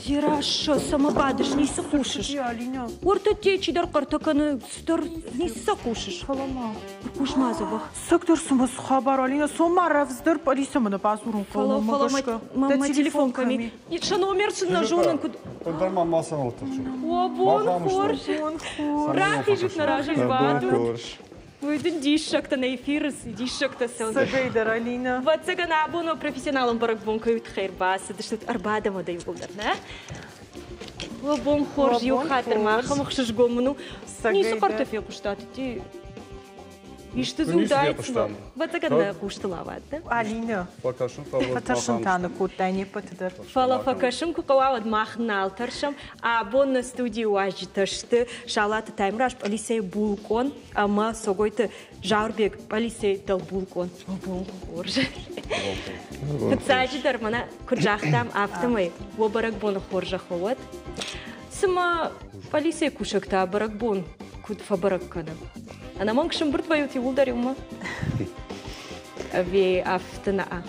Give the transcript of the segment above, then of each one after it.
Тирашо, самобадыш, не сокушишь. Орта течи дар картаканы, стар не сокушишь. Халама. Кушмазовых. Сектор сумас хабар, Алина, сума равздыр, полисама на базуру. Фала, мама телефон ками. Что номер на жонен куд? Подарма маса отучу. О, бон хорш. Рахижик на ражик баду. Выйден дишак-то на эфир, дишак-то селза. Сагайдар, Алина. Вот сега на абоно профессионалом баракбон кают хейрбаса, да что арбада мода и булдар, да? О, бон хорш, ю хатер марха, махшиш гомну. Не сокарта фил куштат, ти. Иште зудайцва. Вот сега на кушталават, да? Алина. Фаташын таны куттайне патыдар. Фала факашым кукавад махнал таршам, а бон на студии уажиташты шалата таймраш полисей булкон, ама согойты жарбек полисей дал булкон. Бон хорш. Кцажидар мана куржахтам автомой, вобарак бон хоржаховат. Сама полисей кушакта барак бон куд фабарак кадам. Она мангшим бртвают и улдариума. Ви автонаа.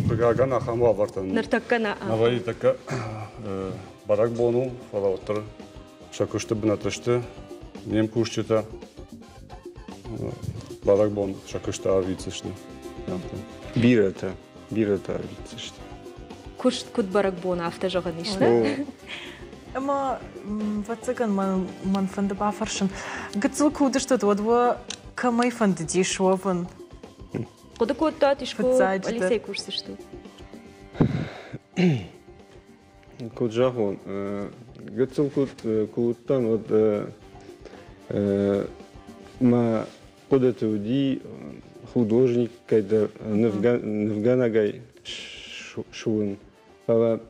Гагана хамва вартан. Нартакана. Наваи така барак бону фалавтыр. Шакушты бинатышты. Нем кушчета. Барак бон шакушты авицышты. Бирата авицышты. Кушт куд барак бон автожаган ишна. Ама ватсаган ман фанда бафаршын. Гыцыл куды что то вот камай фанда дешеван. Куда куда ты школ полицей курсы что? Куджахон. Гыцыл кудтан вот ма куда-то уди художник когда Невганагай шуын. Пала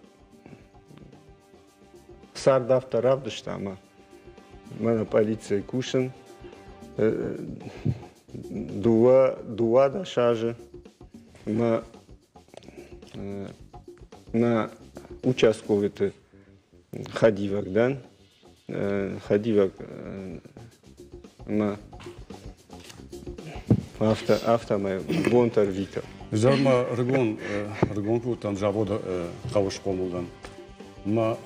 Сардав таравдышты ама. Мана полиция кушын. Дуа да шажы. На участковый-то ходивак, да? Ходивак на автомай бонтар вика. Жарма регон кутан завода хавыш помылдан. Ма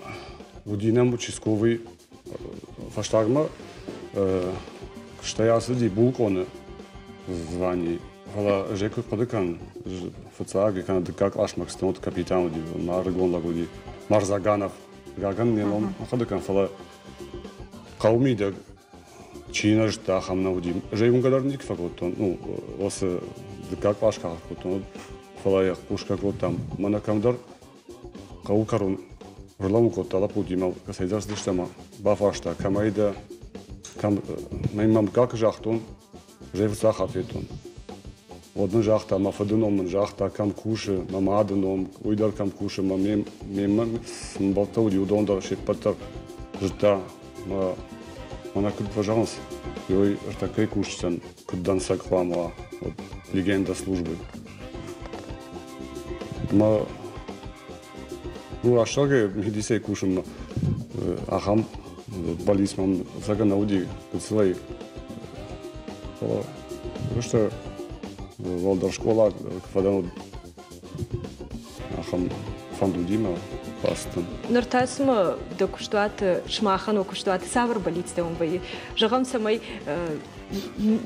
Удинам участковый фаштагма что среди булконы званий. Фала жеку подыкан фцаги кан дыкак ашмак стонот капитан уди маргон лагуди Марзаганов гаган нелом ходыкан фала каумида Чина жта хамна уди жеймун гадарник факотон ну ос дыкак ашка факотон фала я пушка там манакамдар каукарун Ролам котала пудимал касайдар сдыштама бафашта камайда кам маймам как жахтон жевца хафетон одну жахта мафадуном жахта кам куши мамадуном уйдар кам куши мамем балта удонда шепатар жта она куд пожалуйста ой такой кушцан кудан саквама легенда службы ма Ну, а что же, медицей кушаем, ахам, балисмам, загана уди, куцлей. Что, волдар школа, квадан, ахам, фандудима, пастан. Нартасма, да куштуат, шмахану куштуат, савр балицте он бай. Жагам самай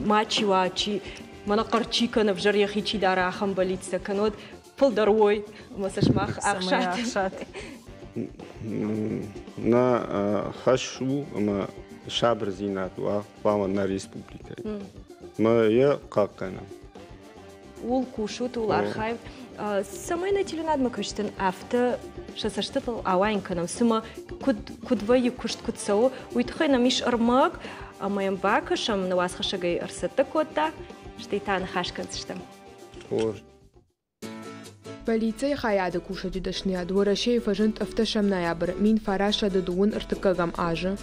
мачи, манакарчика на вжарьяхичи дара ахам балицте, канот. Полдарой, масашмах, ахшат. На хашу, ма шабрзинату, а пама на республика. Ма я как она? Ул кушут, ул архайв. Самой на теленад мы куштен авто, шасаштатал ауайнканам. Сама кудвай кушт кудсау, уйтхай на миш армаг, а моем бакашам на вас хашагай арсетта кота, штейтан хашканстам. Полиция хаяда кушать дашня дворашей фажент автошам ноябрь мин фараша дадуун артыкагам ажа.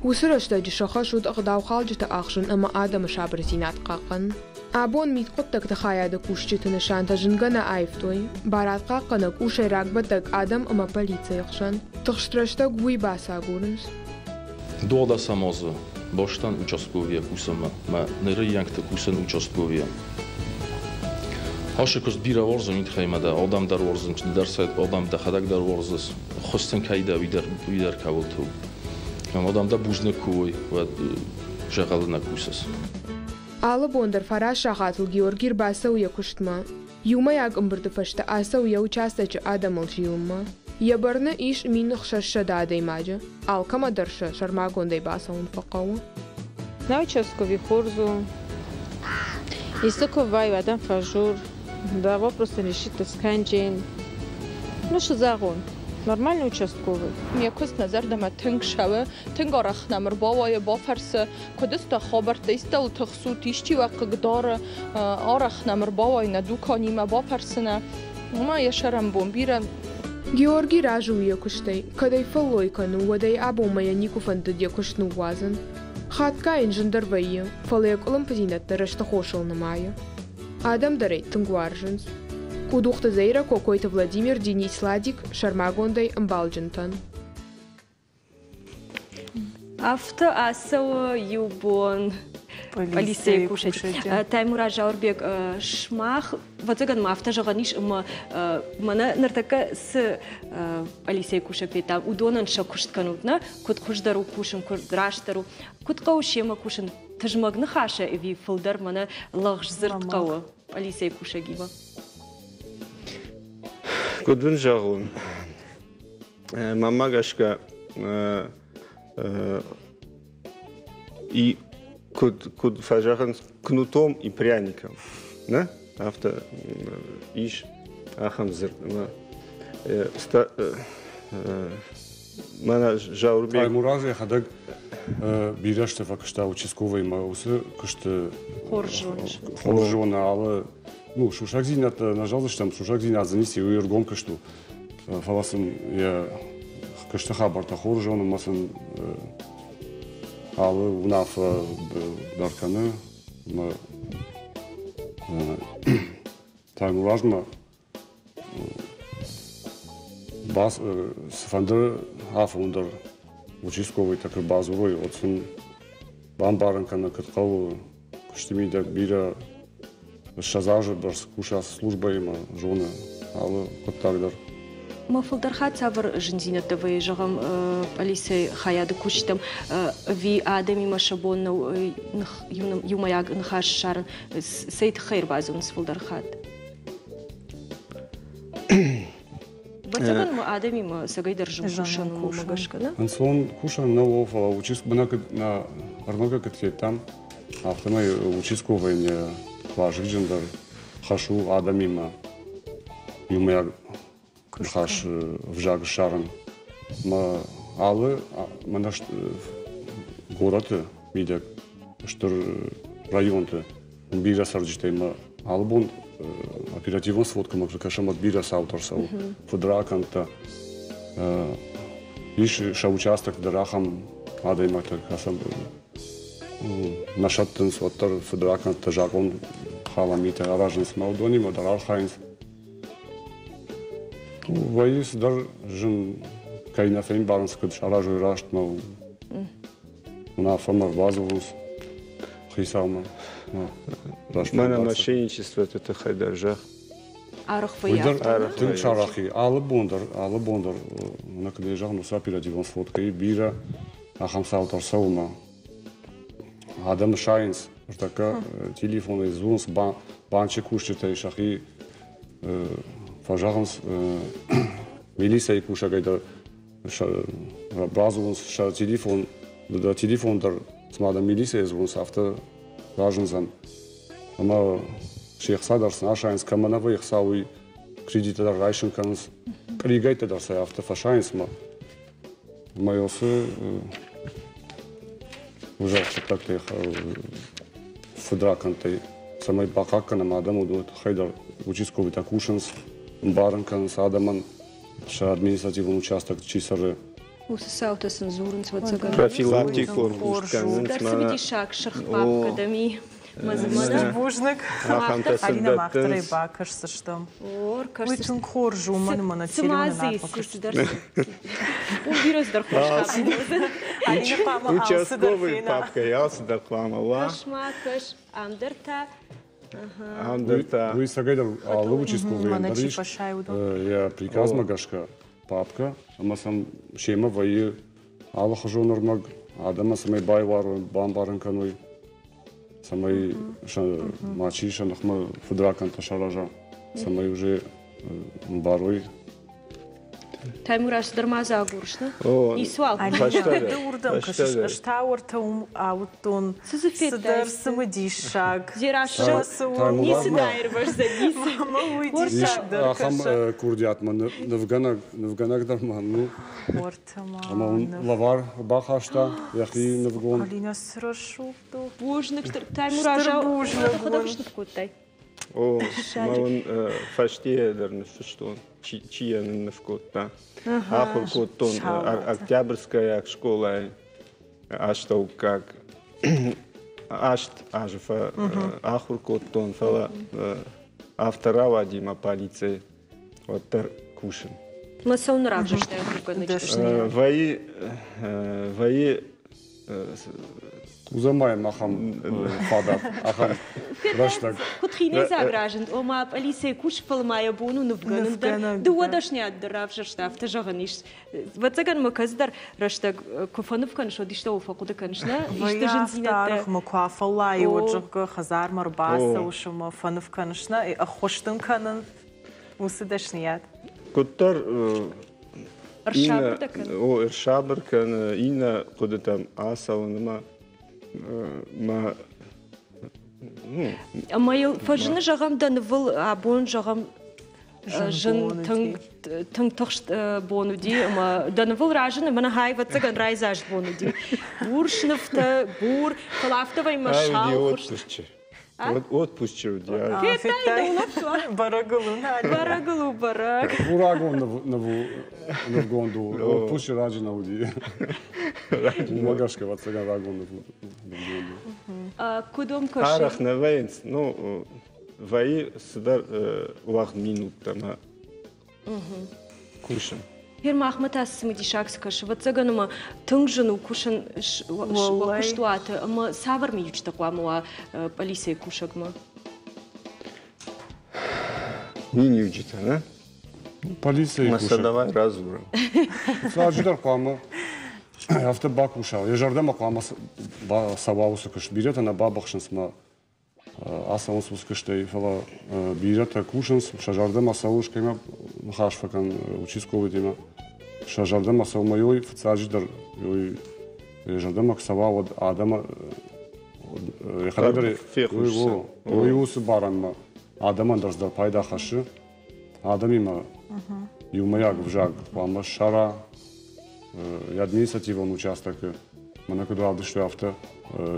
Усырашта дишаха шуд агдау халжта ахшын ама адам шабрзинат қақын. Абон мит қоттак та хаяда кушчиты нишанта жингана айфтой. Барат қақына кушай рагбатак адам ама полиция яхшан. Тахштрашта гуй баса гурнс. Дода самоза боштан участковия кусама ма ныры янгта кусан участковия. Աշակոս բիրա որզն ինք խայմա դա adam dar որզն դարսայ adam da xadak dar որզս խոստեն կայդա վիդեր կավոլթու կամ adam da բուժնկույ və ժաղալնա կուսս Алы Бондар Фараш Шахатл Георгий Басау Якуштма. Юма як ымбырдыфашта асау я участачы адамыл жиылма. Ябарны иш миных шаша дадай маджа. Алкама дарша шармагондай басаун фақау. На участковый хорзу. Исаковай адам фажур. Да вопросы решит сканджин. Ну что загон? Нормальный участковый. Якось назар дама тынг шавы, тынг арахнамыр бавайы бафарсы, кодыста хабарта истал тахсу тишчи вақыгдары арахнамыр бавайна дуканима бафарсына. Ма яшарам бомбира. Георгий ражу якуштай, кадай фалойкану, вадай абомая никуфанды якушну вазан. Хатка инжендар вайы, фалайк олампазинатта раштахошал намая. Адам дарей тынгваржинс. Кудухта Зейра какой-то Владимир Денис Ладик Шармагондай Амбалджинтон. Авто асау юбон Алисей кушать. Таймура Жаурбек шмах. Вот это мы авто жаганиш мы нартака с Алисей кушать там удонан шакушт канутна. Кут хуждару кушен, кут раштару, кут каушема кушен. Тажмагна хаша и филдар мана лагжзырт кау Алисей кушагива. Кудун жагун. Мама гашка и куд фажахан кнутом и пряником. Да? Авто иш ахамзыр. Мана жаурбек. Таймуразе хадак бираште факшта участковый маусы кышты хоржона алы. Ну, шушак зинат нажал, что там шушак зинат занеси у Иргом кашту. Фаласен я кашта хабарта хоржона масын алы унаф дарканы ма таймуражма бас сфандер афундер участковый такой базовый отсын бамбаранка на каткалу каштимида бира Шазажы даже куша служба има жона, алы коттагдар. Мафылдар хатсавр жинзина твои жагам Алисей хаяды куштам ви адами машабон юмаяг нхаш шарн сейт хайр базун сфылдар хат. Батаган ма адами ма сагайдар жушан мушгашка, да? Ансон кушан на офа учись бнак на арнога катфетам, автомай участковый не Важик джендар хашу адамима юмая хаш вжаг шаран ма алы манаш гораты видят что районты бира сарджитайма албун оперативно сводка может кашамат бира сауторсау фудраканта иш шаучасток дарахам адаймата касам Нашаттын сваттар фудраканта жагон халамите аражнс маудонима дар архайнс. Вайс дар жин кайна фейн барнс кыд аражу раштмау. На форма базовус хисалма. Мана мошенничество это хайдаржах. Арахфая. Тын шарахи алы бондар на кдежах нуса оперативно сводка и бира ахамсаутар саума. Адам Шайнс, така телефон звонс банче кушчета шахи фажаганс милиция куша гайда базовус ша телефон да телефон дар смада милиция звонс авто важнзан ама шех садарс Шайнс каманавы хсауи кредита дар райшин канс пригайта дар са авто фашайнс ма майосы уже так-то фудракантай самой бакакана адаму дует хайдар участковый такушенс баранканс адаман ша административный участок чисары Усысаута цензурын сватсаган. Профилактику Дарсовити шаг шахпап кадами. Мазмана Бужник. Алина Махтарай бакашсы что. Очень хоржу мана телефона надпакашты. Убирос дархошка. Участковый папка ялсы дархламала. Кашмакаш амдерта Андерта. Вы сагайдар лучиску Маначи вендариш. пашайуду. Я приказ магашка папка, ама сам шема ваи ала хожу нормаг, адама самай байвар бамбаран каной. Самай мачи шанахма фудракан ташаража. Самай уже барой. Таймураш дармаза агуршна. О, И свал. Да урдам, кашиш, штауартаум аутон. Сузефет Садар самадишаг. Зираша. Не сыдайр ваш за низ. Ахам курдиатма навганак дарману. Ама лавар бахашта, яхи навгон. Алина срашуфту. Божник Таймуража. Ходовшна вкутай. О, маун фаштиедер, что чия навкота. Ахур коттон, октябрьская школа, аштау как ашт ажфа ахур коттон фала автора Вадима полиция вот тер кушен. Мы сон равжа что я Ваи Узамаем ахам фадат, ахам раштаг. Кутхине загражен, ома Алисей куш полмая бону навганан. Дуадашня равжа что автожаганиш. Вот цаган мы каздар раштаг куфанов каншо дишта уфакуда каншна. Вая старых макуафалай уджага хазар марбаса ушума фанов каншна и ахоштын канан усыдашният. Коттар Аршабр такан. О, Аршабр кан ина куда там асалнама ма Амайл фажны жагам данвыл абон жагам жын тың тохшт бонуди ама данвыл ражын мана хай вот цаган райзаж бонуди. Буршнфта бур калафтавай машал. Отпусчу диар. Барагалу бараг. Урагон навгонду, отпущи раджи науди. Магашка вот сега рагон навгонду. Кудом коши. Арах на вейнс, ну, ваи сюда вах минут там кушен. Фирма Ахмата смидишакс каш. Вот цаганма тыңжыну кушен куштуаты. Ама савар ми ючта куамуа полиция кушагма. Не учится, да? Полиция кушаг. Масадавай разуром. Саджидар куама. Автобак ушал. Я жардема куама савауса каш. Билета на бабахшин сма. Асаун спускаштай фала билета кушенс. Шажардема саушка има хашфакан учисковый тема. Шажардема саумайой фцаджидар. Жардема ксава адама. Харадари. Уйус баранма. Адаман дарздар пайда хашы. Адам има юмаяк вжаг. Куама шара. Административен участок. Манакаду авдышту авто.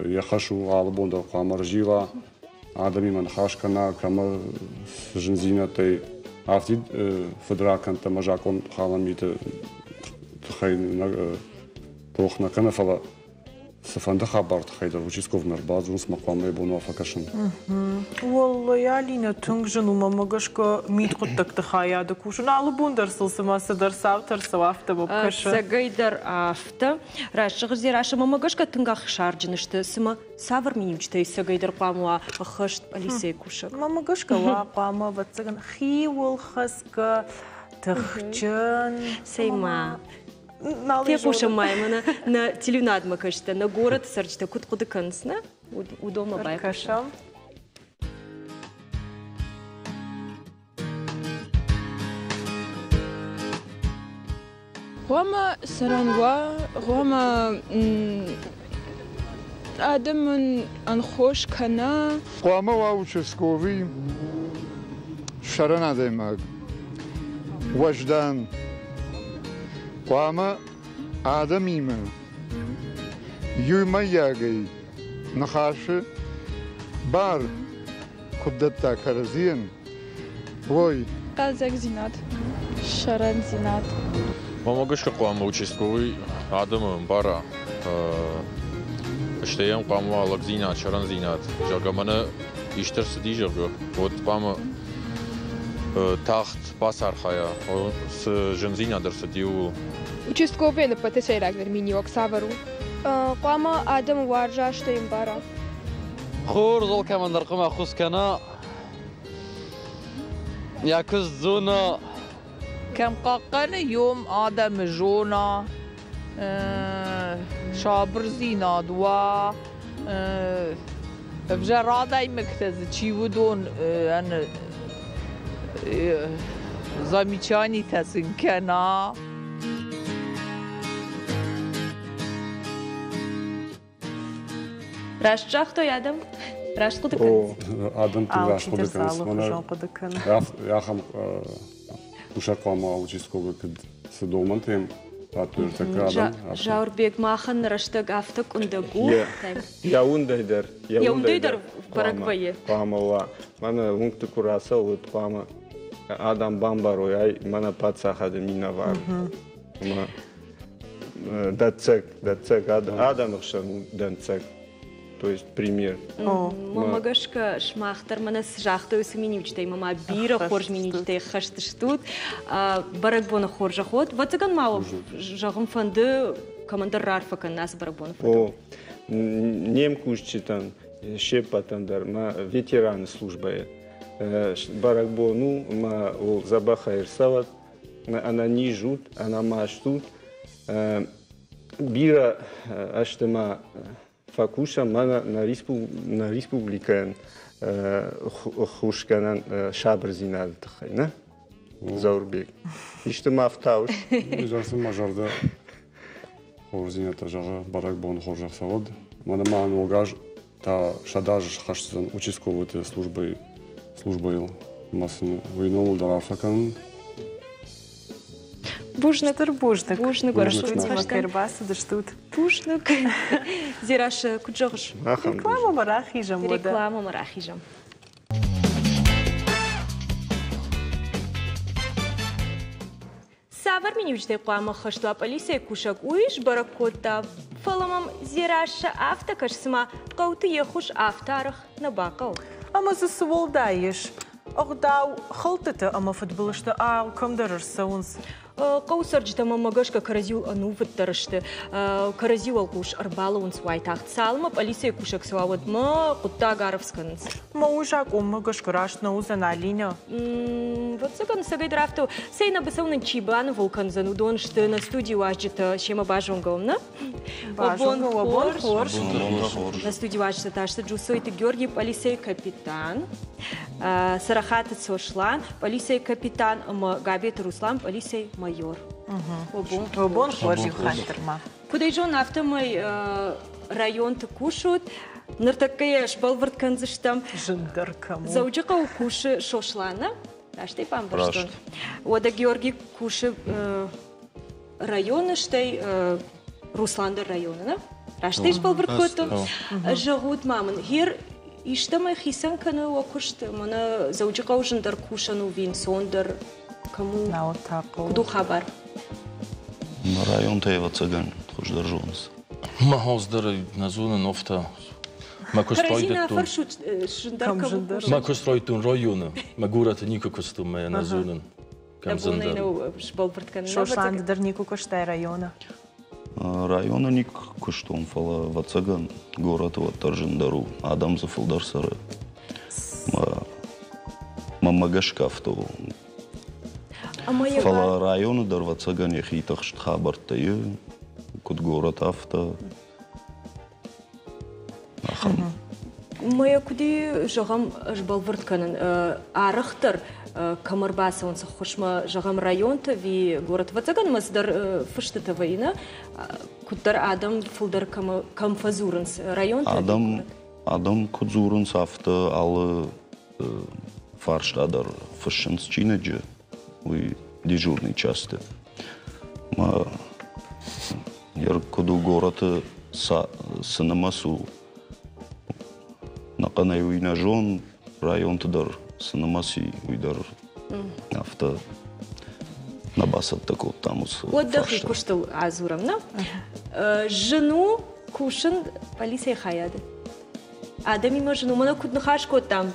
Я хашу албонда куама ржила. Адам има хашкана кама жинзинатай. Авти федракан тамажакон халамите. Тхай тохна канафала. Сафанда хабарт хайдар учисков мербазун смакваме бону афакашын. Wallahi Alina tungжыну мамагашка митхуттак тхая да кушун албундар сылсыма садар савтар савафта бабкаша. Сагайдар афта. Рашыгы зираша мамагашка тынгах шарджынышты сыма савар минимчтай сагайдар памуа хышт Алисей кушак. Мамагашка ва пама ватсаган хиул хаска тхчан Сейма. Те пушамаем на телюнадма кажется, на город сарчта куда консна у дома байкаша. Рома Саранва, Рома Адам Анхош Кана. Рома Вауческови Шаранадемаг Вождан Quama Adamima Yumayagay Nahashe Bar Kudata Karazian Ой Казак Зинат Шаран Зинат Мамагашка Quama участковый Адам Бара Штеям Quama Лакзинат Шаран Зинат Жагамана Иштер Сидижага Вот Quama Тахт Пасархая с Жензина Дарсатиу. Участковый на ПТС Рагнер Миниок Савару. Quama Адам Варжа Штеймбара. خور زول كمان نرقم أخوس كنا ياكز زونا كم قاقنا يوم آدم جونا شابر زينا دوا بجرادة مكتز چی ودون أنا زميشاني تسن كنا راشتراخ تو یادم راشت خود کن. آدم تو راشت خود کن. Я хам ушакама участковый кд сдомантем. Жаурбек махан раштаг авток ундагу. Яундайдер. Яундайдер Парагвае. Памала. Мана лункты кураса вот пама. Адам бамбарой ай мана пацахада минавар. Датцек Адам шан датцек. То есть пример. Мамагашка шмахтар манас жахта усминичтай мама бира хорж миничтай хаштштут барагбона хоржа ход ватаган мау жагым фанды командир рарфакан нас барагбона. О нем кушчитан шепатандар ма ветераны службы. Барагбону ма ол забахаир сават она нижут она маштут бира аштема Факуша мана на республикан хушканан шабрзинад тхайна Заурбек. Иште мафтауш. Жарсы мажарда хорзината жага барагбон хоржак савод. Мана ман огаж та шадаж хашсан участковой службой масын войнол дарафакан. Бужник. Бужник. Макербасы даштут. Бужник. Зираш куджогш. Реклама марахижам. Реклама марахижам. Савар минивчте реклама хаштуа полиция кушак уиш баракота. Фаламам зираша авто кашсма кауты ехуш автарах на бакал. Ама за сволдаеш. Огдау халтыты ама футболышты ал комдарыр саунс. Каусарджита мамагашка каразил ану ваттарышты. Каразил алкуш арбала унс вайтахт салма полиция кушак свават ма кутта гаровсканс. Ма ужак умагашка рашна узана алиня. Вот саган сагай драфту сейна бысауна чибан вулкан занудон что на студии ваджита шема бажунговна. Бажунгова хорш. На студии ваджита ташта джусойты Георгий полиция капитан. Сарахата Сошлан, полиция капитан, Габет Руслан, полиция майор. Обон хоржи хантерма. Куда жон автомой район кушают, нартакая шпалвард канзыштам. Жиндаркаму. Зауджака укуши Шошлана, даштай памбарштон. Ода Георгий куши района, штай Русландер района, даштай шпалвард коту. Жагут маман. Хир Иштама хисан кана окушт, мана зауджака ужиндар кушану вин сондер кому куду хабар. Район тева цаган хождар жонс. Ма хоздар на зона нофта. Ма Каразина костройтун. фаршут жиндар кому. Ма костройтун района. Ма гурата нико костум на зона. Камзандар. Шбалбарткан. Шошланд дар нико коштай района. Района ник куштом фала вацаган город вот Таржиндару Адам зафилдарсары. Мамагашкафто. Фала района дар вацаган яхитах штхабартаю куд город авто. Моя куди жагам жбалбарткан арахтар Камарбаса он сохошма жагам районта ви город Вацаган маздар фыштата война кудар Адам фулдар камфазуренс районта Адам кудзуренс авто alle Fahrstader фышенс чинеджи ви дежурной части. Ма яр куду город сынамасу наканай уйна жон районта дар сынамаси уйдар авто набасат такой тамус. Отдых куштал азурам, на? Жену кушан полиция хаяды. Адам има жену, мана куднахаш кот там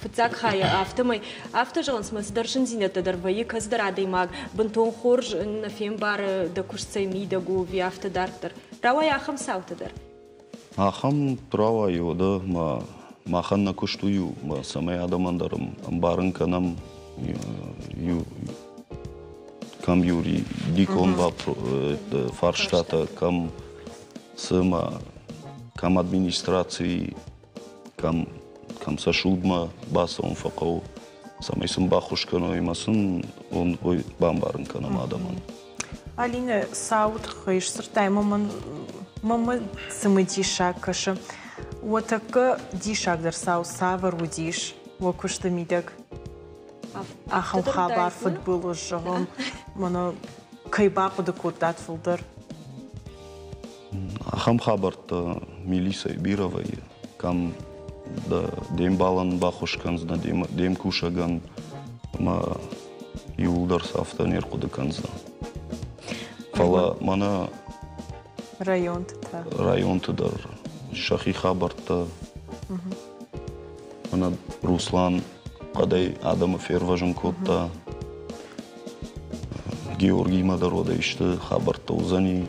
фцак хая автомой автожонс мас даршин зинета дарваи каздар адаймаг бантон хорж на фембар да кушцай ми да гу ви автодартер. Рава яхам саутадар. Ахам права йода маханна куштую самай адамандарым барын канам кам юри дикон ва фарштата кам сама кам администрации кам сашудма баса он фақау самай сын бахушкано имасын он ой бамбарын канам адаман. Алина саут хыш сыртай мамы сымы дишак кашы. Отакы дишакдар сау савар удиш. Вокушты мидек. Ахам хабар футбол жығым. Мұны кайбақы да кодат фылдар. Ахам хабарта Мелиса Бировой. Кам да дем балан бахушканзна дем кушаган ма юлдар сафтанер кудыканзна. Фала мана район тыдар шахи хабарта мана Руслан кадай Адамов ферважын котта Георгий Мадарода ишты хабарта узани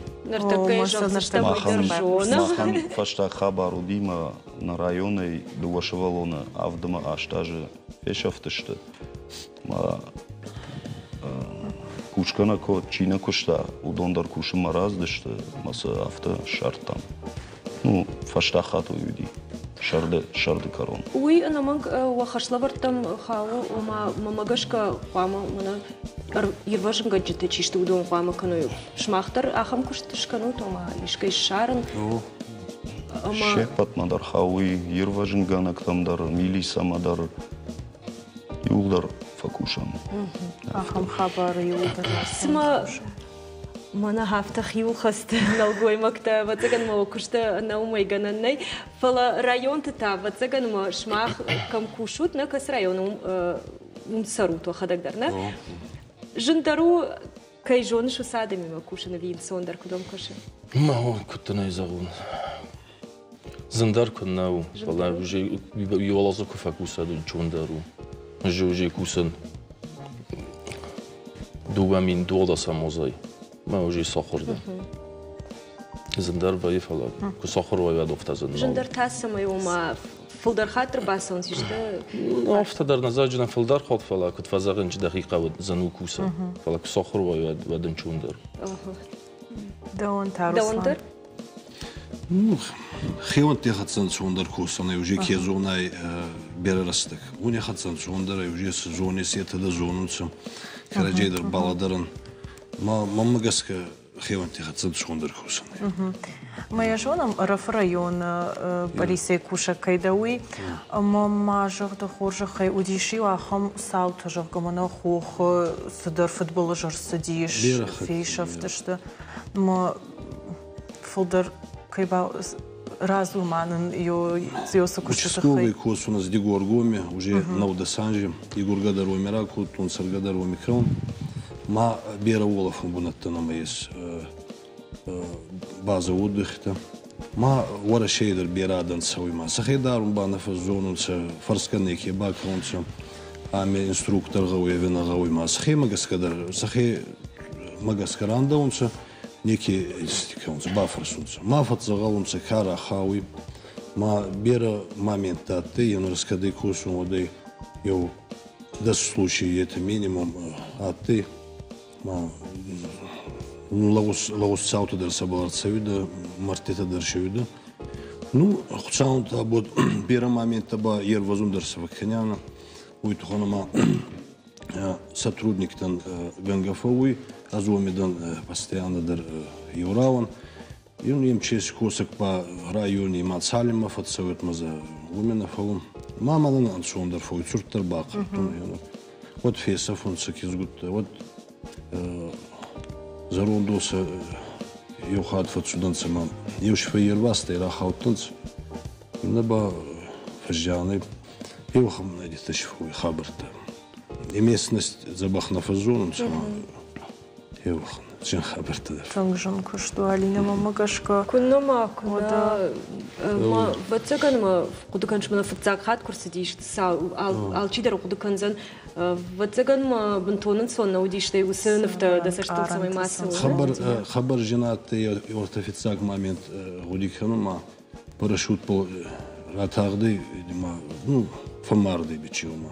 махан фаштак хабару дима на районы дуашевалона авдама аштажы фешафтышты ма кучкана ко чина кушта удондар кушыма раздышты маса авто шарттан. Ну, фаштахату юди. Шарды корон. Уй, анаманг вахашлавартам хау мамагашка хама мана ерважынга жете чишты удон хама каною. Шмахтар ахам куштышкану тома ишкай шарын. Шепат мадар хауи ерважынга нактамдар милиса мадар юлдар факушан. Ахам хабар юлдар. Сма мана хафтах юлхаст налгой макта ватаган мо кушта наумайгананай фала район та ватаган мо шмах кам кушут на кас району саруту хадагдарна жындару кайжон шу садами мо кушана вин сондар кудом куши ма кутана изагун зындар куннау фала уже ювалазу куфакусаду чундару уже кусан дугамин дода самозай ما وجي صخر ده زندر باي فلا كصخر ويا دوفتازن زندر تاسم يوم فلدر خاطر باسون سيشته افتدر نزاجنا فلدر خاط فلا كنت فزغنج دقيقه وزنو كوسا فلا كصخر ويا ودن چوندر دونتر خيون تي خاتسن چوندر كوسا وجي كيزوناي берерастык уни хатсан чундер وجي сезоны сета да зонунсам караджейдер баладаран мамагаска хеван тихатсад шундер кусан. Моя жена раф район Борисей куша кайдауи мама жогда хоржа хай удиши ахам саут жогамана хох сыдар футбол жар сидиш фейшафтышты ма фулдар кайба разуманын йоса куша хай. Участковый курс у нас Дигор Гоми уже на Удасанже Игорь Гадаров Мираку Тун Саргадаров Микрон. Ма бера Олафом бунаттанама есть база отдыха. Ма вара шейдер берадан сауима. Сахайдарум ба нафа зонунца фарсканеки бакронца. Ами инструктор гауя вина гауима. Сахай магаскадар. Сахай магаскаранда унца. Неки инстикаунца бафарсунца. Мафат загалунца кара хауи. Ма бера момента ты я раскады кусу воды. Йо да случае это минимум. А ты лаус цаута дерса баларцевида, мартета дершевида. Ну, хуцаунта бод бера момента ба ервазун дерса вакханяна. Уйтуханама сотрудниктан Гангафовый, азуамидан постоянно дер Юраван. И он им через косок по районе Мацалимов отсовет маза Гуменофовым. Мамадан ансундерфовый цуртарбак. Вот фесов он сакизгут. Вот зарундоса юхат фацуданца мам. Юш фейерваста и рахаутанц. Наба фажжаны. Юхам найдет шфуй хабарта. И местность забахна фазоном сама. Юхан. Чем хабарта. Тангжанка что Алина мамагашка. Куннама куда ма вацаган ма кудуканш мана фацак хат курсидиш са алчидер кудуканзан вацаган ма бунтонын сонна удиште усынывта да саштыл самой массы. Хабар женат и ортофицак момент гудикхану ма парашют по ратагды, ну, фамарды бичиома.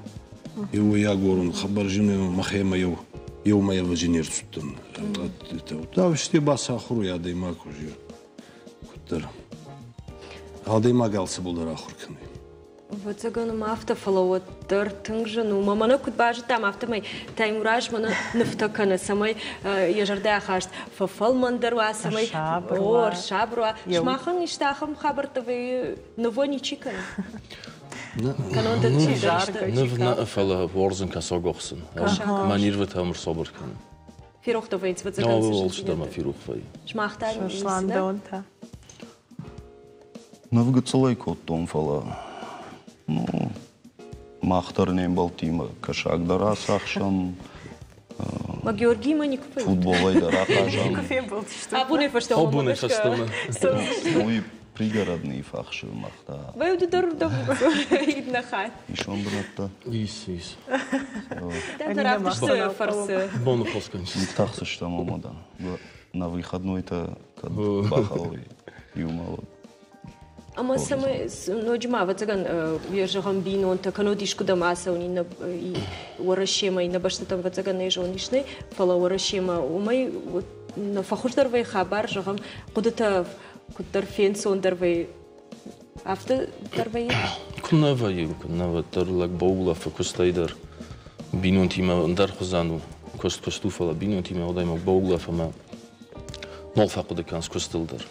Его я говорю, хабаржину махема его моя вазинер цутан. Да, вшти баса ахру я дайма кужи. Куттар. Алдайма галса булдар ахурканы. Вот загоном автофоллоуер тыңжыну. Мамана кут бажы там автомай таймураж мана нефтакана самай ежарда хашт фафал мандарва самай ор шабруа. Шмахан иштахам хабартавы новоничикан. Nevna felle worzen kan zo gossen. Manier wat hammer sober kan. Firocht of iets wat ze kan. Ja, we willen ze dan maar firocht van je. Schmacht daar Schlandonta. Навгацалай кот том фала. Ну, махтар не был тима, кашак дара сахшам. Ма Георгий Маников. Футболай дара кажам. Абуне фаштам. Абуне фаштам. Мой пригородный фахши махта. Вы удар дом идна хай. Ишон братта. Ис. Да рафтышты фарсы. Бону хоскан. Не тахсы что мамада. На выходной-то бахал и умал. Ама саме ноджма вацаган ежаган бино та кано дишку да маса уни на и урашема и на баштатам вацаган ежонишны фала урашема умай на фахуштарвай хабар жагам кудата кудар фенсон дарвай авто дарвай Kunna terlek boula fakustaider binon tima ndar khuzanu kost kostufala binon tima odayma boula fama nol faqude kans kostilder.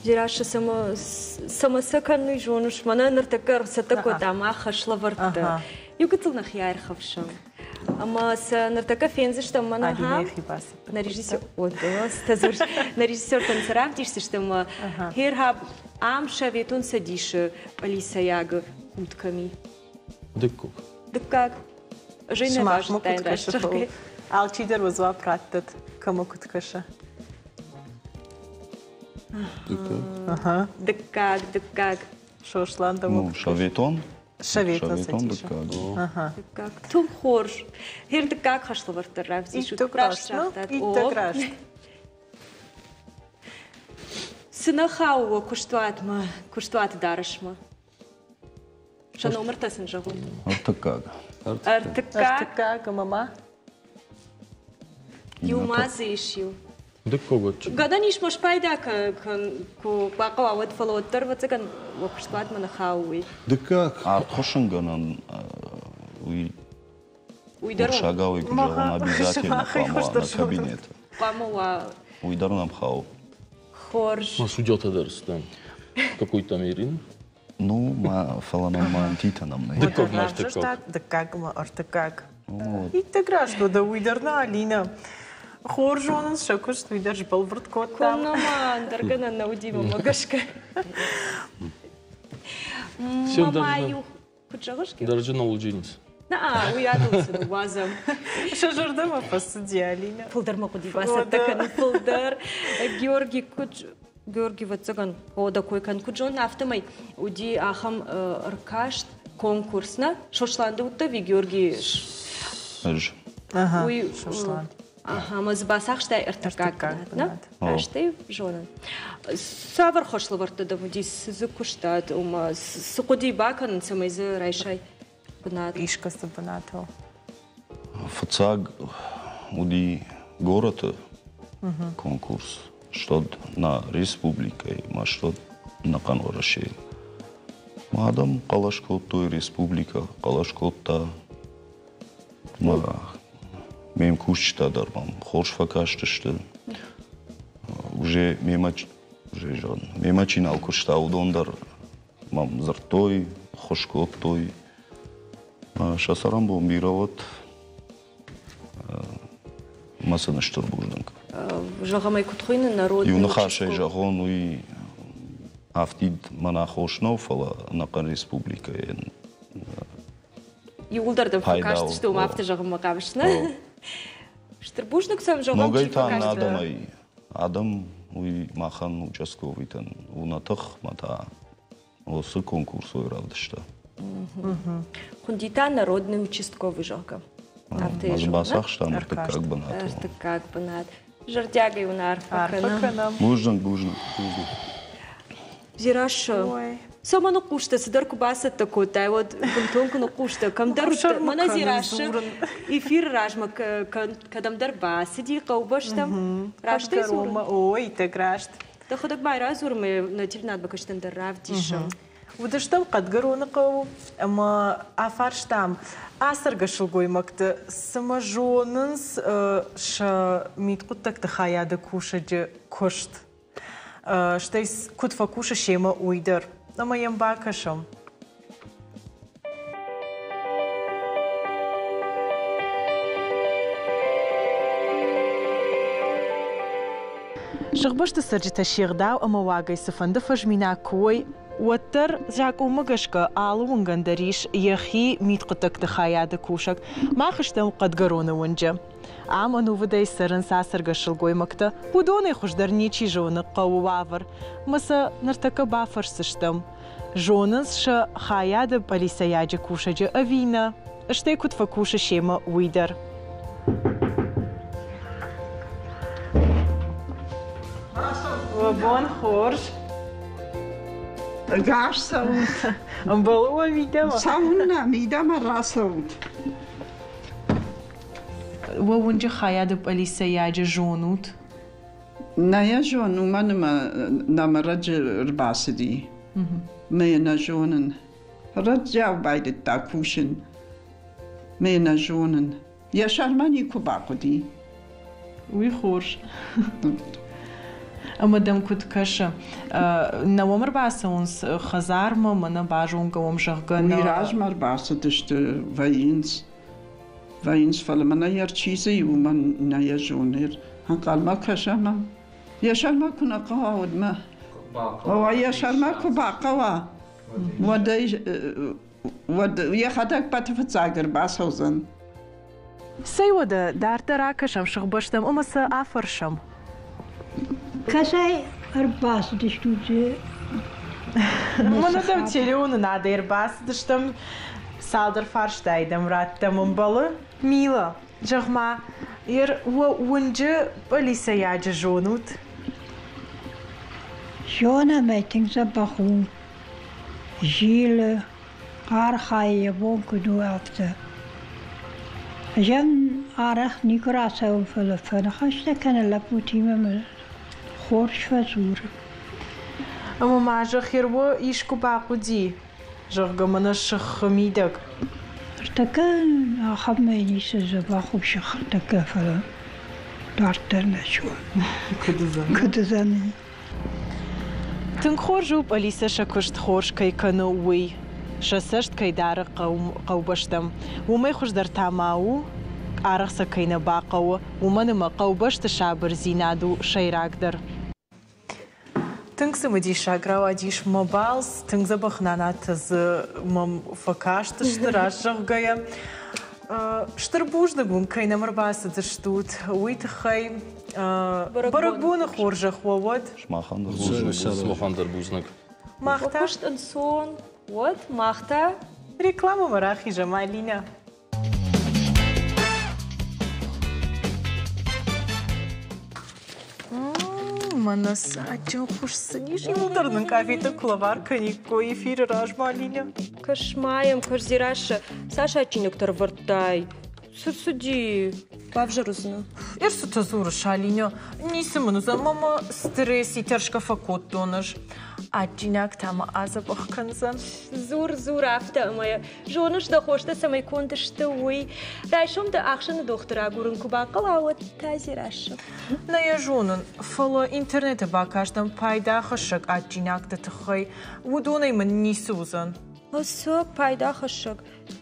Жираша сама саканный жонуш мана нартакар сатако дама хашла варта. Югатыл нах яр хавшам. Ама с нартака фензе что мана ха на режиссер одос тазур на режиссер танцарам тишься что ма хер хаб ам шаветун садиш Алиса Яга утками. Дыкку. Дыккак. Жена важна тайна. Алчидер возва праттат кому куткаша. Дыккак. Шошланда. Ну, шаветон. Шаветон дыккак. Тум хорш. Хер дыккак хашлы вартар равзи шу прашчахтат. Итаграш. Сынахауа куштуат дарышма. Ша номер тасын жагу. Артыккак. Артыккак мама. Юмазы ишью. Дыккого. Гаданиш маш пайда ку баqa вот фолотер вот заган вопштват манахауи. Дыккак. Артхошинганан Уйдару. Шагауи кужаган обязательно памуа на кабинет. Памуа. Уйдару нам хау. Хорш. Ну, судья-то дарс, да. Какой там Ирин? Ну, ма фаланам ма антитанам. Дыккак маш дыккак. Дыккак ма артыккак. Итаграш да уйдарна Алина. Хоржонын шакуш уйдарж балбырт кот там. Конноман даргана наудима магашка. Мамаю. Кучагашки? Даже на луджинис. Уядылсын вазам. Шажырдама посуди Алина. Пылдарма кудибаса такан пылдар. Георгий ватсаган ода койкан куджон автомай уди ахам ркашт конкурсна шошланды уттави Георгий. Ага. Шошланд. Ага, мы збасахштай артыккак, да? Аштай жонан. Савар хошлы варты да уди сызы куштад, ума сукуди бакан самайзы райшай бнат. Ишкасы бнатал. Фацаг уди город конкурс, что на республике, ма что на канорашей. Мадам Калашкот той республика, Калашкотта ма мем кушта дарбам, хош факаштышты. Уже мемачинал кушта удондар, мам зартой, хошкот той. Шасарам был мировод масаны штурбужданка. Жагамай кутхуйны народный. Юнахашай жагон уи автид манахошнов фала накан республика. Юлдарда факашты, что мафты жагам макавышна. Штурбуждак сам жагам чи факашты. Могайтан факашты. адам уи махан участковитан унатах мата осы конкурс ойравдышта. Хундита народный участковый жагам. Мазбасах штам артыккак бнат. Артыккак бнат. Жардяга юнар факана. Буждан. زيراش سما نقوشته صدر كباسة تكوتا ود بنتونك نقوشته كم در منا زيراش يفير راجمك كدم در باس دي قوبشتم راشته روما اوي تقراشت تاخدك بايرا زور نتير ناد بكشتن در راف ديشم ودشتم قد قرونقو اما افارشتم اثر قشلقوي مكت سما جوننس شا ميت قدتك تخايا دا كوشة جا كشت شتيس كد فكوشة شيما ويدر اما ينباكشم شغبشت سرجت الشيخ داو اما واقعي سفند فجمينا كوي وتر جاك ومقشكا آلو ونغندريش يخي ميت قطك تخايا دكوشك ما خشتم قد قرونا ونجا عام انو بداي سرن ساسر قشل قوي مكتا ودوني خوش درنيشي جونك قو وافر مسا نرتكا بافر سشتم جونس شا خايا دا باليسا ياجا كوشا جا أفينا اشتاي كت فكوشا شيما ويدر وبون خورج Gash sound. Een balloon midden. Sound midden maar ras sound. وونجي خايا بأليسا ياجا جونوت؟ نايا جونو ما نما رجل رباسدي. ما ينجونن. رجعوا بعد التاكوشن. ما ينجونن. يا شارماني كوباقدي. ويخورج. اما دم كنت كشة نوامر باسونس خزار ما منا باجون قوم شغنا ويراج مر باس دشت وينس فلما نير چیزی و من نير جونر هنقال ما كشة ما يشار ما كنا قاود ما هو يشار ما كباقوا ود يخدك بتفتزاگر باسوزن سيودا دار تراكشم شغبشتم اما سا افرشم كساي أرباس دشتوجي ما ندم تليون نادي أرباس دشتم سالدر فارشتايدم راتم مبلا ميلا جغما ير ونجا بليسا ياجا جونوت جونا ما تنزبخو جيل قارخاي يبون كدو أفتا جم عرخ نيكراسا وفلفل خشتا كان لبوتي ممل خورش فزور اما ما جخير و يشكو باقو دي جغ من الشخ ميدك ارتكا اخب ما ينيس الزباخو بشخ ارتكا فلا دارترنا شو كدزاني تنخورجو بأليسا شكشت خورش كي كانو وي شسشت كي دار قوبشتم وما يخش در تاماو عرخ كينا باقو ومن ما قوبشت شابر زينادو شيراك در تنكس مدي شاغراو اديش موبايلز تنكز بخنانا تز مم فكاش تشتراش غايا شتربوجنا بون كينا مرباس دشتوت ويت خي برغبون خورج خوود شماخاندر بوزنك ماختا وقشت انسون ود ماختا ريكلامو مراخي جمالينا Мана сачо хуш сидиш и ударным кафета клаварка никой эфир ражмалиня. Кашмаем, каш зираша. Саша чинектор вартай. Суди. Павжарузна. Ерсута зура шалиня. Нисиману за мама стресс и тяжка факот донаш. Аджиняк там азабах канзан. Зур афта моя. Жонуш да хошта самай контешта уй. Райшом да ахшана доктора гурун кубакала вот тазираша. На я жонун фала интернета бакаштам пайда хашак аджиняк да тхай. Удонай ман нисузан. Осо пайда хашак.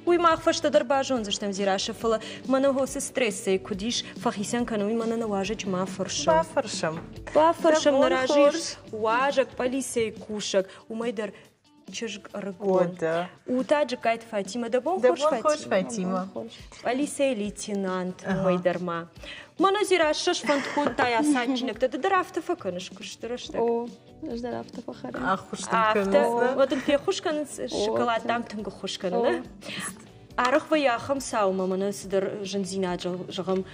Уй махфашта дарбажон заштам зираша фала. Мана хосе стресса кудиш фахисян кануй мана наважач мафаршам. Бафаршам наражиш. Важак полисей кушак. Умайдар чижг аргон. Утаджи кайт Фатима. Да бон хош Фатима. Полисей лейтенант умайдарма. Мана зираша шфантхун тая санчинек. Да драфта факанаш куштарашта. Наш драфта фахари. Вот он фехуш канц шоколад там тунга хуш канна. Арах ваяхам саума мана сидер жензина жагам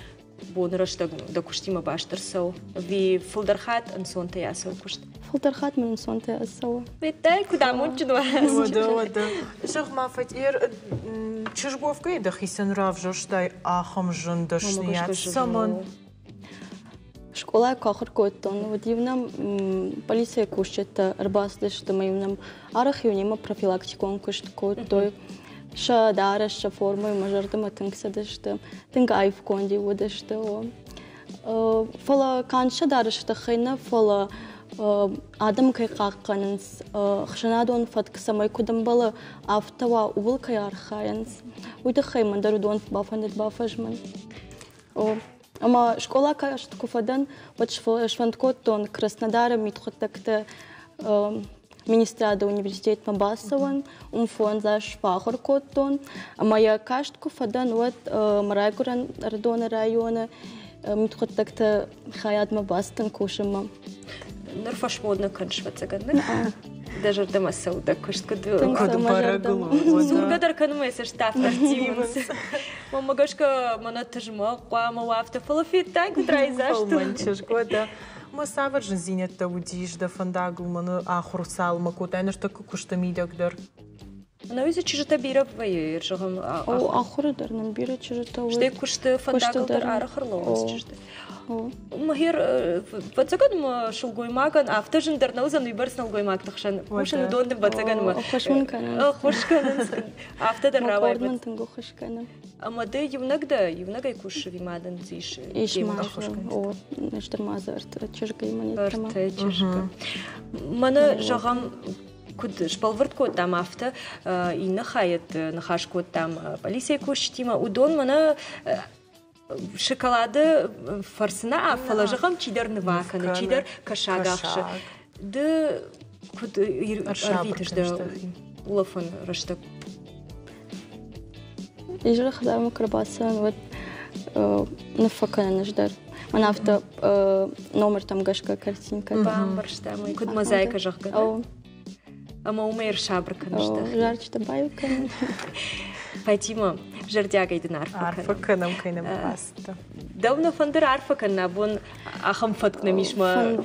бонрашта да куштима баштар сау. Ви фулдерхат ансон тая сау кушт. خلطرخات من صنطة السوا بيتاي كده موجود وده شغ ما فتير تشجوف كده خيسن رافجوش داي آخم جندشنيات سمن شكولا كاخر كوتون وديونا полиция кушает арбаздыш тымайнам арахюнима профилактикон кушт кот ша дара ша форма мажартыма тынксадышты тынгайф конди удышты фала канша дарышты хыйна фала адам кай какканс хшанадон фатк самай кудамбала автова улкай архаянс уйда хайман дарудон бафандет бафажман Ама школа кажет куфадан, вот шванткотон Краснодара митхотакта министрада университет Мабасован, фон за швахоркотон, ама я кажет куфадан вот Марайгуран Радона района митхотакта хаят Мабастан кушама. Норфаш модно каншвацаган. Даже дома сауда кушт куду бараглу. Зургадар канумайся штаф активимс. Мама гашка мана тажма қуама вафта фалафит так утрайзашты. Манчеш года. Мы саваржен зинет таудиш да фандагл мана ахурсал макутайна что кушта мидагдер. Она везде чижата бира воюет, жогам. О ахурадар нам бира чижата. Что кушта фандаглдар арахарловс чижта. Махир бацаган шулгоймаган автожендар наузан уйбарснал гоймаг тахшан. Ушан дондым бацаган ма. Хошманкан. Хошкан. Автодар равай. Мордмантангу хошкан. Амады ювнагай куш вимадан зиш. Ишмаш. О, нештармазарт чижга иманитама. Чижга. Мана жогам куд шпалвард кот там авто и нахает нахаш кот там полиция куштима удон мана шоколады фарсына афалажығам чидерны ваканы, чидер кашагақшы. Да куд арвитыжды улафын раштак. Ижры хадар микробасан вот нафаканы наждар. Мана авто номер там гашка картинка. Бамбаршта мой куд мозаика жахка. Ама умеер шабраканы жда. Жарчта байуканы. Фатима жардягайдын арфаканы. Арфаканым кайным басты. Давно фандыр арфаканы, абон ахам фаткна мишма.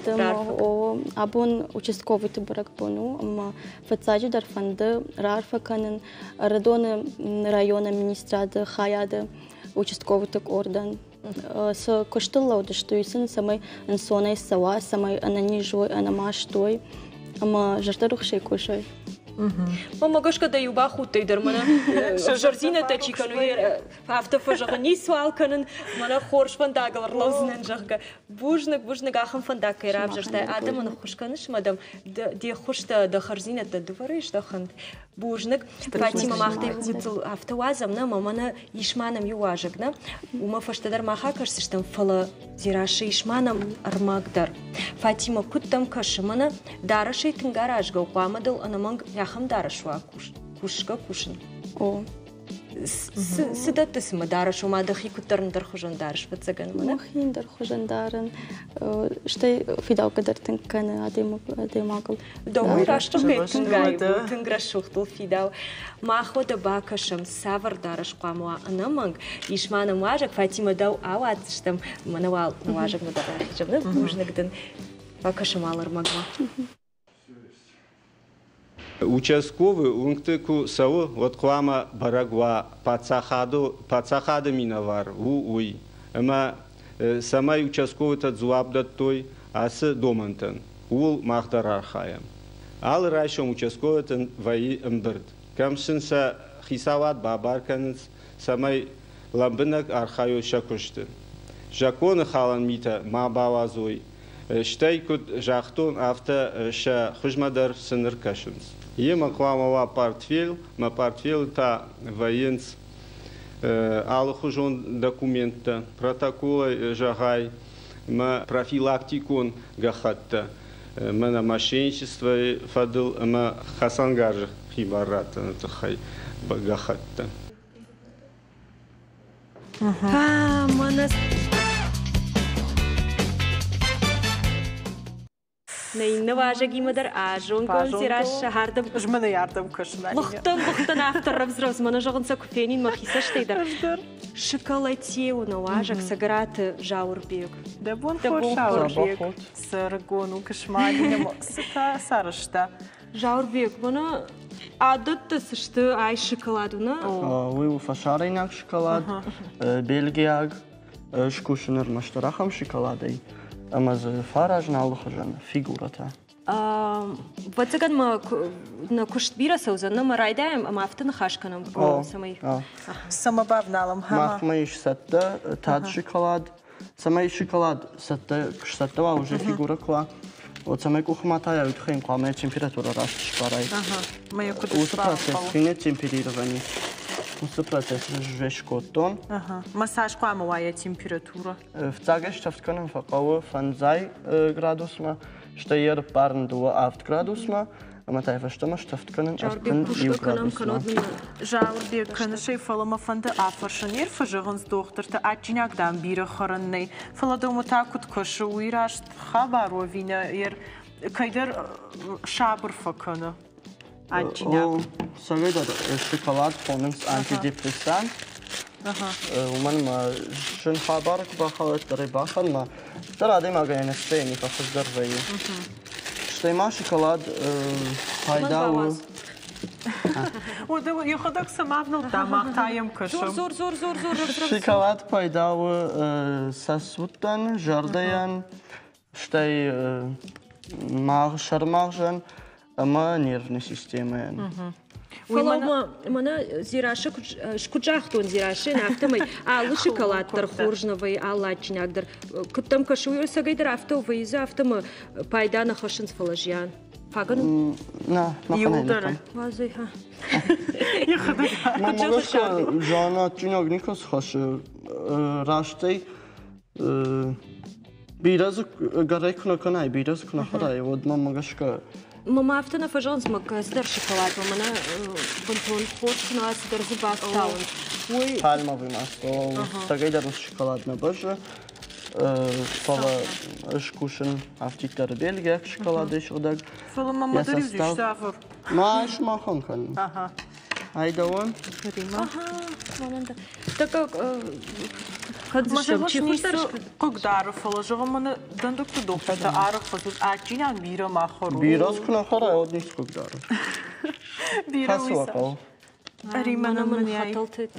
Абон участковый тыбырак бону, ама фатсаджи дар фанды арфаканын радоны района министрады хаяды участковый тык ордан. С коштыллауды, что исын самай ансонай сава, самай ананижой, анамаштой. Ама жартарух шей кушай. Мама гашка да юба хутайдар мана жарзина та чикану автофажагани суалканын мана хорш фандагалар лознан жагга бужнак ахам фандакай раб жартай адам мана хушканыш мадам де хушта да харзина та дуварыш да хан бужнак Фатима махтай хутил автовазамна мамана ишманам юажагна ума фаштадар маха карсыштам фала зираши ишманам армагдар Фатима куттам кашымана дарашей тынгаражга уқамадыл анаманг яхам дарашва кушка кушын. О. Сидатты сыма дарашу мадахи куттарын дархужан дараш бацаган мана? Махин дархужан даран. Штай фидалка дар тынканы адемагыл. Дому раштугай тынгайбу, тынграшухтул фидал. Махо да бакашам савар дараш қамуа анаманг. Ишманам важак Фатима дау аватыштам манавал важак надарашчам. Бужнагдын бакашам алар магма. Участковый унктыку савы вот клама барагва пацахады минавар уй. Ама самай участковый тат зуабдат той асы домантан. Ул махдар архаям. Ал райшом участковый тан ваи мбырд. Камшынса хисават бабарканыз самай ламбынак архаю шакуштын. Жаконы халан мита ма бавазой. Штай куд жахтон авто ша хужмадар сыныр кашыныз. Ема кламава портфель, ма портфель та военс алхужон документа, протоколы жагай, ма профилактикон гахатта, ма на мошенничество фадыл, ма хасангар хибарата на тахай багахатта. نين واجي مدر آجون كون زراش هردم جمنا ياردم كشنا لختن أفتر ربز ربز منا جغن سكوفينين ما خيسش تيدر شوكولاتيه ونواجك سجرات جاور بيك دبون فور شاور بيك سرقون وكشمالي مقصة سرشتا جاور بيك منا عادت تسشتو عاي شوكولادونا وفشارينك شوكولاد بلغياغ شكوشنر مشترخم شوكولادي أما فارج نالخجن فيغورتا واتسكن ما نكشت بيرا سوزن ما رايدايم أما أفتن خاشكنم سمي سما باب نالم هما مايش ستة تاد شوكولاد سماي شوكولاد ستة كش ستة وجه فيغورا كوا وتسمى كوخماتايا وتخين قامة температура راست شباراي ما يكون وتبراسة فيني темперирование وتبراسة جوش كوتون مساج قامة وايا температура в цагеш تفتكنن فقوة فنزاي градус ما شتير بارن دوا 8 градус ما أما تعرف شو مش تفتكنن أفتكن يو градус ما جاور بيكن شيء فلما فند أفرشنير فجغنز دكتور تأجينك دام بير خرنني فلادو متأكد كشو ويراش خبر وفينا ير كيدر شابر فكنا أجينك سويدا الشوكولاد فوننس أنتيديبريسانت ومن ما شن خبرك بخلت دري بخل ما ترى دي ما جاين الثاني فخذ دري شتي ما شوكولاد هايداو ودو ياخدك سمعنا الدماغ تايم كشم زور زور زور زور شوكولاد بايداو ساسوتن جارديان شتي مارشن أما نيرفني سيستيمين فلما منا زيراشك شكوجاختون زيراشين أفتمي على شوكولاد در خورجنوي على أجناقدر كتم كشوي سجيدر أفتو ويزا أفتم بايدانا خشنس فلاجيان فاقن نا يودر وازيها يخدك ما مالك جانا تجيناق نيكوس خش راشتي بيراز غريكنا كناي بيراز كنا خراي ود ما مغشك ماما أفتنا فجانس مكسر شوكولاد ومنا بنتون خوش ناس در زباس تاون وي حال ما بيماستو تجيدر الشوكولاد نبجة فلا أشكوشن أفتي تربيل جاك شوكولاد يشغدك فلا ما دريز يشتافر ماش ما خون كن هاي دوان كريمة ماماندا تكا ماشي نيسو كوك دارف فلا جوا من دندك تدوخ تعرف فزود أجينا بيرا ما خرو بيراز كنا خرا يود نيس كوك دارف بيرا ويسا أريمنا من خطلت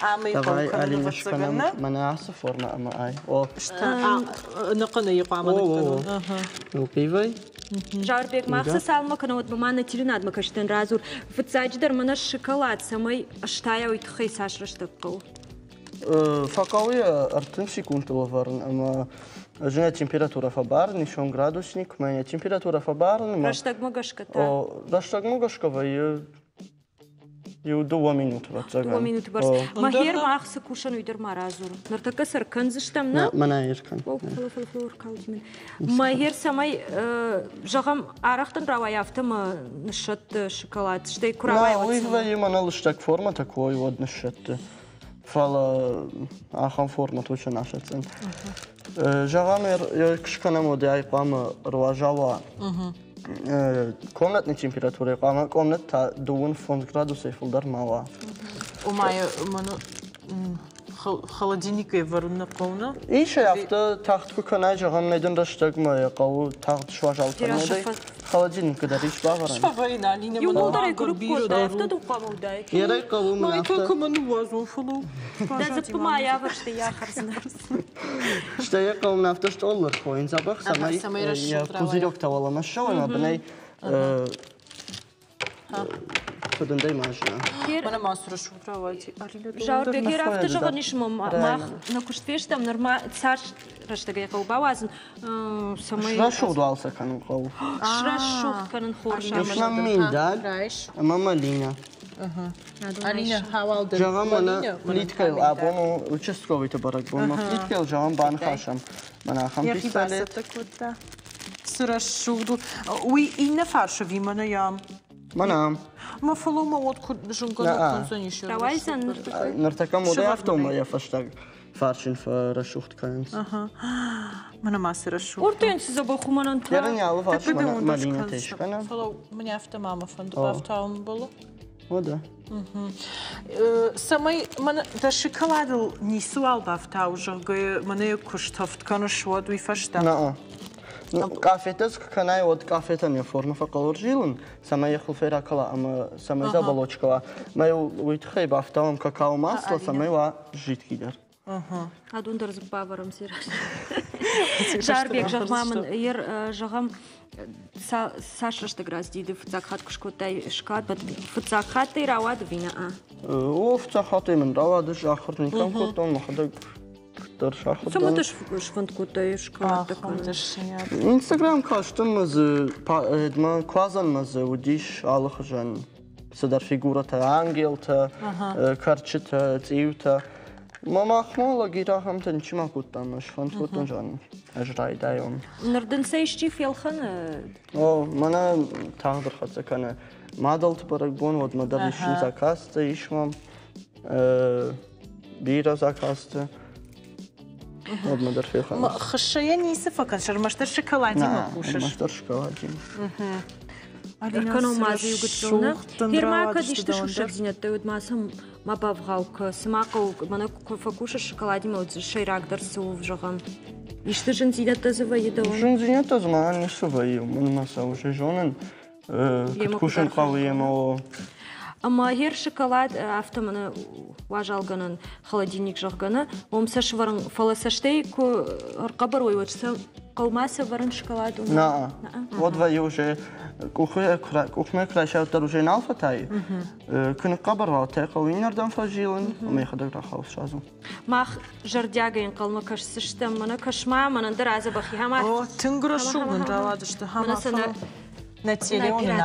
عمي قوم كنا من أعصف فرنا أما أي نقنا يقام نقنا وكيفي جاربيك ما خص سالما كنا ود بمانا تيلوناد ما كشتن رازور فتساجدر من الشوكولاد سمي أشتايا ويتخي ساشرش تقو فقوية أرتنشي كنت لفرن أما جنا температура фабар нишон градусник моя температура фабар раштаг могашката раштаг могашкова ю 2 минуты ватсага 2 минуты барс махер махсы кушан уйдер маразур нартака сарканзыштам на мана еркан махер самай жагам арахтан раваяфтам ншат шоколад штей куравай вот выгла иманал штак форма такой вот ншат فلا آخام فرمت وش نشدن. جامر يكش کنم و دیای قام رواجاوا کاملت نتیمپیراتوری قام کاملت تا 2 градус فل در ماوا. و مایا منو خالدینی که ورن قونا. ایش یافته تخت کنه جام ندن رشتگ مایا قو تخت شواجال کنه. خالدینی که دریش باورن. شفاین علینه منو. یو داره گروپ کرده افته دو قام ودای. یه قوم من افته. ما کمانو وازون فلو. دست مایا ورشته یا خرسنرس. شته قوم نفتش $1 کوین زبخ سمای یا کوزیروک توالا مشو ما بنای خودن دی ماشنا. من ما سرش بود روایتی. جار بگیر افته جا نیشم ما نکشت فیشتم نرما سرش رشته قو باوازن سمای. شرش شد والس کنن قو. شرش شد کنن خورش. نشنا میداد. اما مالینه. علينا حوال در جوام أنا فليتكل أبونو وشستروي تبارك بون ما فليتكل جوام بان خاشم من خم يا أخي بس تكودا سرش شودو وي إن فرش في من يام منام ما فلو ما ود كود جنگل کنسونیش روایزن نرتکم مودی افتم ما یفشتگ фарчин фарашухт канс. Мана масера шу. Ортенс забахуманан. Ярняла ваш малина тешкана. Фало мне автомама фондобавтаум было. О, да. Самый мана да шоколадл не суал бавтау жога мана куштофт кана швад уйфашта. На. Кафетес канай от кафета не форма факалоржилен. Сама ехал феракала, ама сама заболочкала. Маю уйтхай бавтаум какао масло, сама ва жидкидер. Адундар с баваром сираш. Жарбек жахмамын ер жагам Сашашты граз дейді фыцақхат күшкөтай шкат, бәт фыцақхаты равады вина, О, фыцақхаты мен равады жақыртынкам көттен мақыда күттір шақыртын. Сама тыш швант көтай шкат. Инстаграм каштымыз, квазанмыз удиш алых жан. Садар фигурата ангелта, карчыта, цивта. Мамахмола гирахамтын чима куттан, швант көттен жан. أجرى دايم. نردن سيشتي في الخنا. مانا تقدر خاطر كنا ما دلت برقبون ود مدرسين زكاست يشمم بيرا زكاست ود مدر في الخنا. خشيني سفك شر مشتر شوكولاتي ما كوشش. مشتر شوكولاتي. كانوا مازي وقتلنا. هير ما كديش تشوشك زينت تود ماسهم ما بافغاوك سماقو مانا فكوش الشوكولاتي ما شيراك درسو في جغم. Ишты жынзинетті зывайды он? Жынзинетті зымаған не сывайы. Мұны маса уже жонын күткушын қалыйым о. Ама хер шоколад автоманы важалганын холодильник жағганы. Омса шыварын фаласаштей қабыр ойвачса қалмасы варын шоколаду. На, вот вайы уже кухме крашауттар уже налфатай. Күні қабыр валтай қалуынардан фажилын. Омай қадыр рахал сразу. Мах жардягайын қалма кашсышты. Мана кашма, манан дыразы бақи. О, тынгыры шуғын равадышты. На телефоне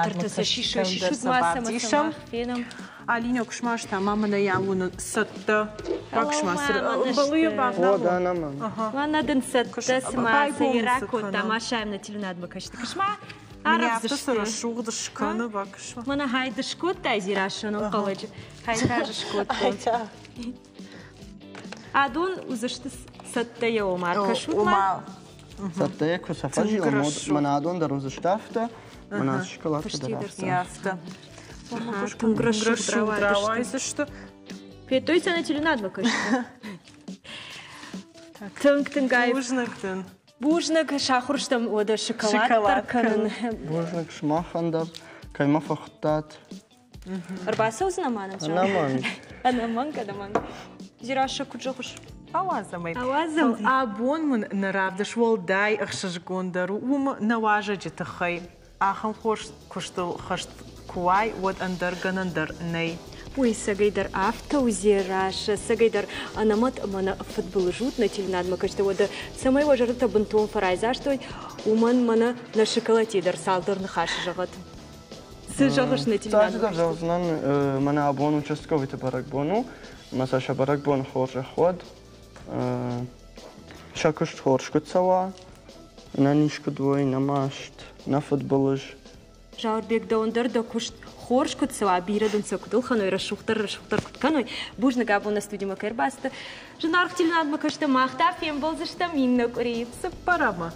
Алина кушмашта мама на ямуну сатта бакшмасыр балуя бавна. О, да, наман. Ванна дын сатта смаса ираку тамашаем на телефон бакашты. Кушма арабзышты. Шуғды шканы бакшма. Мана хайды шкотта зирашану қалыжы. Хайда шкотта. Адун узышты сатта еу марка шутма. Сатта еку сафажил. Мана адун да рузыштафта. Мана шоколадка дарафта. Яфта. Грошу дрова, если что. Петойся на теленад бакашты. Тынг-тынгай. Бужнак-тын. Бужнак шахурштам ода шоколад тарканын. Бужнак шмахандар, кайма фахтат. Арбаса узнаманым? Анаман. Анаман, кадаман. Зираша куджохуш. Авазамай. Авазам. Абон мун наравдаш волдай ахшашгондару. Ум наважа житахай. Ахам хош куштыл хашт куай вот андар ней. Ой, сагайдар авто узираш, сагайдар анамат мана футбол жут на теленад макашты вода самой важарта бунтон фарайза что уман мана на шоколаде дар салдар на хаш жагат. Сыжагаш на теленад. Саждар жазнан мана абон участковый баракбону, масаша баракбон хоржа ход. Шакуш хоршкут сава. На нишку двой намашт, на футболыш. Жарбек да ондар да кушт хорш кут сава бирадун сакудул ханой рашухтар кутканой бужна габу на студии макербаста. Жанарх теленад макашта махта фем болзышта минна курит. Сапарама.